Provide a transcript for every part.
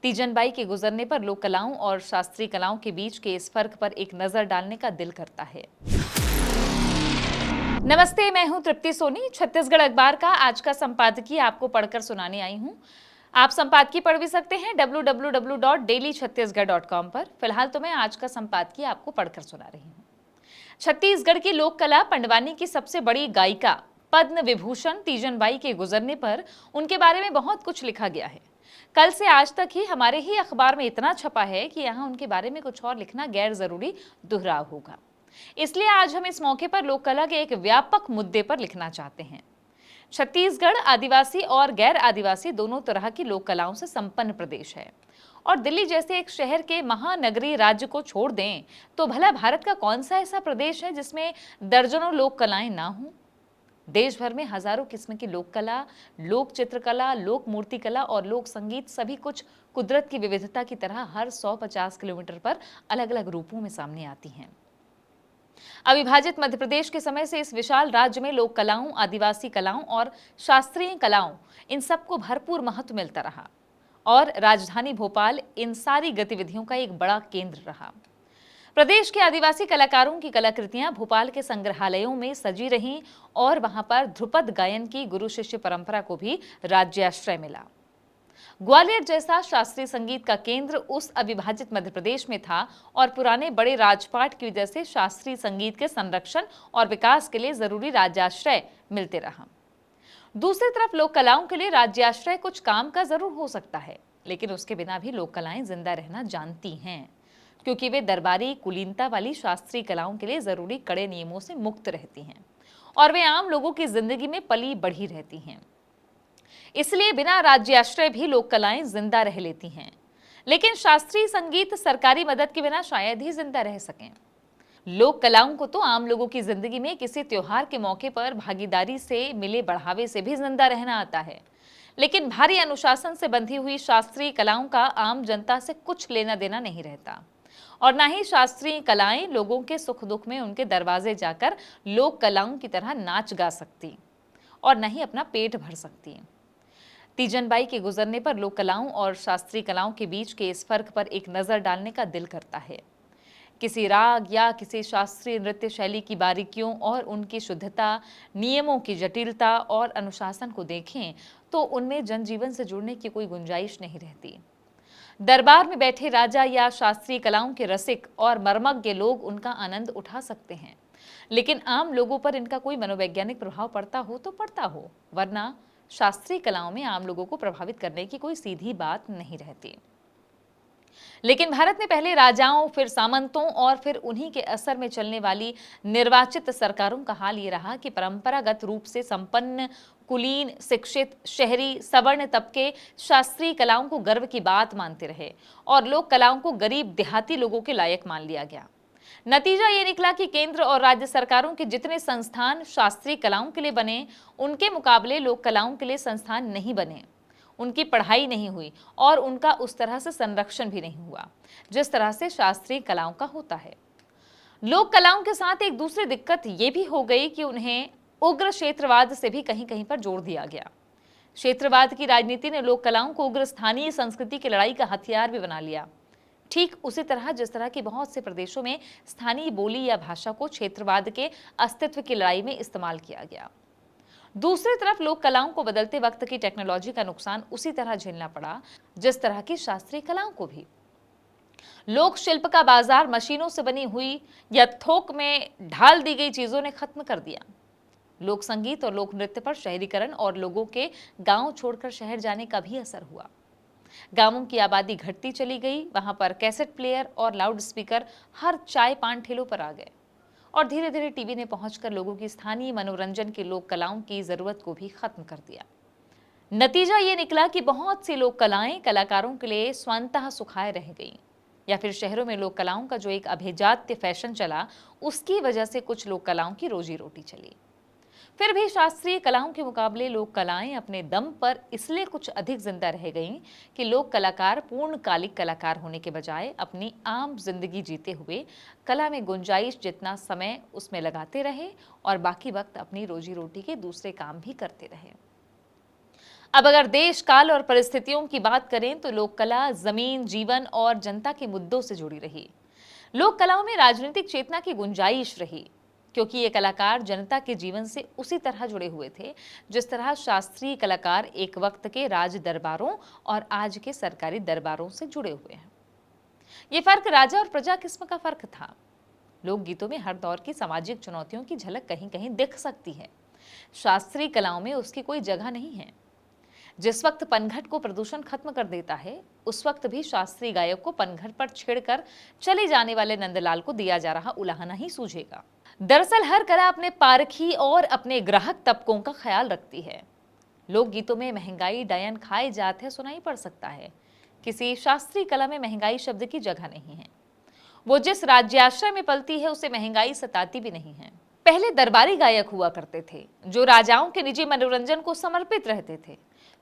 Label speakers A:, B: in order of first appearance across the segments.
A: तीजन बाई के गुजरने पर लोक कलाओं और शास्त्रीय कलाओं के बीच के इस फर्क पर एक नजर डालने का दिल करता है। नमस्ते, मैं हूं तृप्ति सोनी। छत्तीसगढ़ अखबार का आज का संपादकीय आपको पढ़कर सुनाने आई हूं। आप संपादकीय पढ़ भी सकते हैं www.dailychhattisgarh.com पर। फिलहाल तो मैं आज का संपादकीय आपको पढ़कर सुना रही हूं। छत्तीसगढ़ की लोक कला पंडवानी की सबसे बड़ी गायिका पद्म विभूषण तीजन बाई के गुजरने पर उनके बारे में बहुत कुछ लिखा गया है। कल से आज तक ही हमारे ही अखबार में इतना छपा है कि यहाँ उनके बारे में कुछ और लिखना गैर जरूरी दोहराव होगा। इसलिए आज हम इस मौके पर लोक कला के एक व्यापक मुद्दे पर लिखना चाहते हैं। छत्तीसगढ़ आदिवासी और गैर आदिवासी दोनों तरह की लोक कलाओं से संपन्न प्रदेश है, और दिल्ली जैसे एक शहर के महानगरीय राज्य को छोड़ दें तो भला भारत का कौन सा ऐसा प्रदेश है जिसमें दर्जनों लोक कलाएं ना हों। देश भर में हजारों किस्म की लोक कला, लोक चित्रकला, लोक मूर्ति कला और लोक संगीत सभी कुछ कुदरत की विविधता की तरह हर 150 किलोमीटर पर अलग अलग रूपों में सामने आती हैं। अविभाजित मध्य प्रदेश के समय से इस विशाल राज्य में लोक कलाओं, आदिवासी कलाओं और शास्त्रीय कलाओं, इन सबको भरपूर महत्व मिलता रहा, और राजधानी भोपाल इन सारी गतिविधियों का एक बड़ा केंद्र रहा। प्रदेश के आदिवासी कलाकारों की कलाकृतियां भोपाल के संग्रहालयों में सजी रहीं, और वहां पर ध्रुपद गायन की गुरु शिष्य परंपरा को भी राज्याश्रय मिला। ग्वालियर जैसा शास्त्रीय संगीत का केंद्र उस अविभाजित मध्य प्रदेश में था, और पुराने बड़े राजपाट की वजह से शास्त्रीय संगीत के संरक्षण और विकास के लिए जरूरी राज्याश्रय मिलते रहा। दूसरी तरफ लोक कलाओं के लिए राज्याश्रय कुछ काम का जरूर हो सकता है, लेकिन उसके बिना भी लोक कलाएं जिंदा रहना जानती हैं, क्योंकि वे दरबारी कुलीनता वाली शास्त्रीय कलाओं के लिए जरूरी कड़े नियमों से मुक्त रहती हैं, और वे आम लोगों की जिंदगी में पली बढ़ी रहती हैं। इसलिए बिना राज्याश्रय भी लोक कलाएं जिंदा रह लेती हैं। लेकिन शास्त्रीय संगीत सरकारी मदद के बिना शायद ही जिंदा रह सकें। लोक कलाओं को तो आम लोगों की जिंदगी में किसी त्योहार के मौके पर भागीदारी से मिले बढ़ावे से भी जिंदा रहना आता है, लेकिन भारी अनुशासन से बंधी हुई शास्त्रीय कलाओं का आम जनता से कुछ लेना देना नहीं रहता, और न ही शास्त्रीय कलाएं लोगों के सुख दुख में उनके दरवाजे जाकर लोक कलाओं की तरह नाच गा सकती, और न ही अपना पेट भर सकती। तीजन बाई के गुजरने पर लोक कलाओं और शास्त्रीय कलाओं के बीच के इस फर्क पर एक नजर डालने का दिल करता है। किसी राग या किसी शास्त्रीय नृत्य शैली की बारीकियों और उनकी शुद्धता, नियमों की जटिलता और अनुशासन को देखें तो उनमें जनजीवन से जुड़ने की कोई गुंजाइश नहीं रहती। दरबार में बैठे राजा या शास्त्रीय कलाओं के रसिक और मर्मज्ञ लोग उनका आनंद उठा सकते हैं, लेकिन आम लोगों पर इनका कोई मनोवैज्ञानिक प्रभाव पड़ता हो तो पड़ता हो, वरना शास्त्रीय कलाओं में आम लोगों को प्रभावित करने की कोई सीधी बात नहीं रहती। लेकिन भारत में पहले राजाओं, फिर सामंतों और फिर उन्हीं के असर में चलने वाली निर्वाचित सरकारों का हाल ये रहा कि परंपरागत रूप से संपन्न, कुलीन, शिक्षित, शहरी, सवर्ण तबके शास्त्रीय कलाओं को गर्व की बात मानते रहे, और लोक कलाओं को गरीब देहाती लोगों के लायक मान लिया गया। नतीजा ये निकला कि केंद्र और राज्य सरकारों के जितने संस्थान शास्त्रीय कलाओं के लिए बने, उनके मुकाबले लोक कलाओं के लिए संस्थान नहीं बने। उनकी पढ़ाई नहीं हुई और उनका उस तरह से संरक्षण भी नहीं हुआ जिस तरह से शास्त्रीय कलाओं का होता है। लोक कलाओं के साथ एक दूसरी दिक्कत ये भी हो गई कि उन्हें उग्र क्षेत्रवाद से भी कहीं कहीं पर जोड़ दिया गया। क्षेत्रवाद की राजनीति ने लोक कलाओं को उग्र स्थानीय संस्कृति की लड़ाई का हथियार भी बना लिया, ठीक उसी तरह जिस तरह की बहुत से प्रदेशों में स्थानीय बोली या भाषा को क्षेत्रवाद के अस्तित्व की लड़ाई में इस्तेमाल किया गया। दूसरी तरफ लोक कलाओं को बदलते वक्त की टेक्नोलॉजी का नुकसान उसी तरह झेलना पड़ा जिस तरह की शास्त्रीय कलाओं को भी। लोक शिल्प का बाजार मशीनों से बनी हुई या थोक में ढाल दी गई चीजों ने खत्म कर दिया। लोक संगीत और लोक नृत्य पर शहरीकरण और लोगों के गांव छोड़कर शहर जाने का भी असर हुआ। गांवों की आबादी घटती चली गई, वहां पर कैसेट प्लेयर और लाउड स्पीकर हर चाय पान ठेलों पर आ गए, और धीरे धीरे टीवी ने पहुंचकर लोगों की स्थानीय मनोरंजन की लोक कलाओं की जरूरत को भी खत्म कर दिया। नतीजा ये निकला कि बहुत सी लोक कलाएं कलाकारों के लिए स्वतः सुखाए रह गईं, या फिर शहरों में लोक कलाओं का जो एक अभिजात्य फैशन चला, उसकी वजह से कुछ लोक कलाओं की रोजी रोटी चली। फिर भी शास्त्रीय कलाओं के मुकाबले लोक कलाएं अपने दम पर इसलिए कुछ अधिक जिंदा रह गईं कि लोक कलाकार पूर्णकालिक कलाकार होने के बजाय अपनी आम जिंदगी जीते हुए कला में गुंजाइश जितना समय उसमें लगाते रहे, और बाकी वक्त अपनी रोजी रोटी के दूसरे काम भी करते रहे। अब अगर देश, काल और परिस्थितियों की बात करें तो लोक कला जमीन, जीवन और जनता के मुद्दों से जुड़ी रही। लोक कलाओं में राजनीतिक चेतना की गुंजाइश रही, क्योंकि ये कलाकार जनता के जीवन से उसी तरह जुड़े हुए थे जिस तरह शास्त्रीय कलाकार एक वक्त के राज दरबारों और आज के सरकारी दरबारों से जुड़े हुए हैं। ये फर्क राजा और प्रजा किस्म का फर्क था। लोकगीतों में हर दौर की सामाजिक चुनौतियों की झलक कहीं कहीं दिख सकती है। शास्त्रीय कलाओं में उसकी कोई जगह नहीं है। जिस वक्त पनघट को प्रदूषण खत्म कर देता है, उस वक्त भी शास्त्रीय गायक को पनघट पर छेड़कर चले जाने वाले नंदलाल को दिया जा रहा उलाहना ही सूझेगा। दरअसल हर कला अपने पारखी और अपने ग्राहक तबकों का ख्याल रखती है। लोकगीतों में महंगाई, डायन खाए जात है सुनाई पड़ सकता है। किसी शास्त्रीय कला में महंगाई शब्द की जगह नहीं है। वो जिस राज्याश्रय में पलती है उसे महंगाई सताती भी नहीं है। पहले दरबारी गायक हुआ करते थे जो राजाओं के निजी मनोरंजन को समर्पित रहते थे।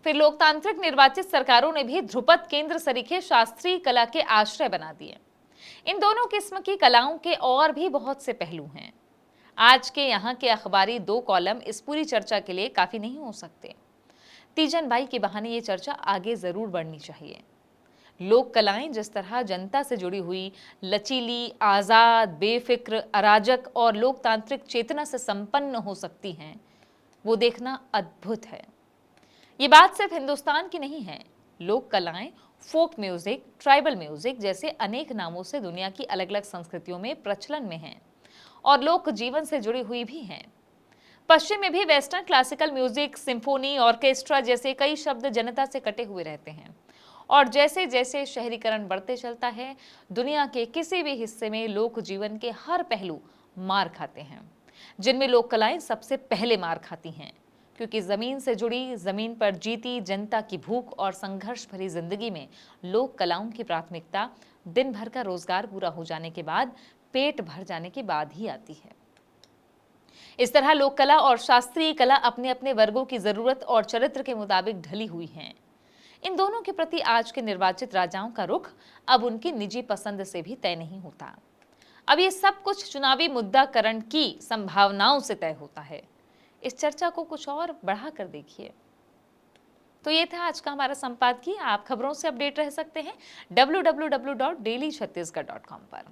A: फिर लोकतांत्रिक निर्वाचित सरकारों ने भी ध्रुपद केंद्र सरीखे शास्त्रीय कला के आश्रय बना दिए। इन दोनों किस्म की कलाओं के और भी बहुत से पहलू हैं। आज के यहाँ के अखबारी 2 कॉलम इस पूरी चर्चा के लिए काफी नहीं हो सकते। तीजन बाई के बहाने ये चर्चा आगे जरूर बढ़नी चाहिए। लोक कलाएं जिस तरह जनता से जुड़ी हुई, लचीली, आजाद, बेफिक्र, अराजक और लोकतांत्रिक चेतना से संपन्न हो सकती हैं, वो देखना अद्भुत है। ये बात सिर्फ हिंदुस्तान की नहीं है। लोक कलाएं फोक म्यूजिक, ट्राइबल म्यूजिक जैसे अनेक नामों से दुनिया की अलग अलग संस्कृतियों में प्रचलन में हैं और लोक जीवन से जुड़ी हुई भी हैं। पश्चिम में भी western classical music, symphony, orchestra जैसे कई शब्द जनता से कटे हुए रहते हैं। और जैसे जैसे शहरीकरण बढ़ते चलता है, दुनिया के किसी भी हिस्से में लोक जीवन के हर पहलू मार खाते हैं, जिनमें लोक कलाएं सबसे पहले मार खाती हैं, क्योंकि जमीन से जुड़ी, जमीन पर जीती जनता की भूख और संघर्ष भरी जिंदगी में लोक कलाओं की प्राथमिकता दिन भर का रोजगार पूरा हो जाने के बाद, पेट भर जाने के बाद ही आती है। इस तरह लोक कला और शास्त्रीय कला अपने अपने वर्गों की जरूरत और चरित्र के मुताबिक ढली हुई हैं। इन दोनों के प्रति आज के निर्वाचित राजाओं का रुख अब उनकी निजी पसंद से भी तय नहीं होता। अब ये सब कुछ चुनावी मुद्दाकरण की संभावनाओं से तय होता है। इस चर्चा को कुछ और बढ़ा कर देखिए। तो ये था आज का हमारा संपादकीय। आप खबरों से अपडेट रह सकते हैं www.dailychhattisgarh.com पर।